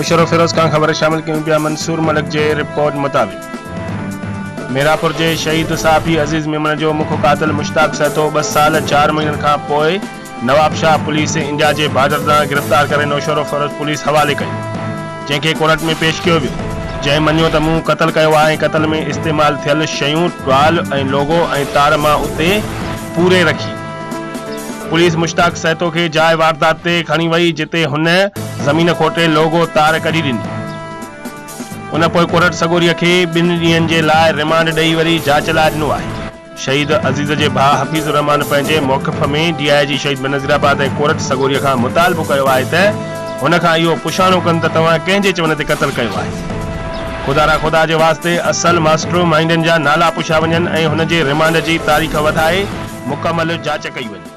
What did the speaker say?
नौशर फिरोज खान खबर शामिल क्यों पिया मंसूर मलिक के रिपोर्ट मुताबिक मीरापुर के शहीद साफी अजीज मेमन जो मुख कातिल मुश्ताक सैतो 2 साल 4 महीनन का पोए नवाब शाह पुलिस इंडिया के बॉर्डर तां गिरफ्तार करे नौशर फिरोज पुलिस हवाले कई जैके कोर्ट में पेश किया वियो जै मनियो त मूं कत्ल किया है कत्ल में इस्तेमाल थियल शयूं ट्वाल लोगो तार मां उते पूरे रखी पुलिस मुश्ताक सैतो के जाए वारदात ते खणी वही जिते हुन जमीन खोटे लोगो तार कढी ॾिनी उन पोइ कोर्ट सगोरीअ खे 2 ॾींहनि जे लाइ रिमांड ॾेई वरी जांच लाइ ॾिनो आहे। शहीद अजीज जे भाउ हफीज़ुर रहमान पंहिंजे मौक़िफ़ में DIG शहीद बनज़ीराबाद ऐं कोर्ट सगोरीअ खां मुतालबो कयो आहे त हुन खां इहो पुछाणो कनि त तव्हां कंहिंजे चवण ते क़त्ल कयो आहे। खुदा जे वास्ते असल मास्टर माइंडनि जा नाला पुछा वञनि ऐं हुन जे रिमांड जी तारीख़ वधाए मुकमल जांच कई वञे।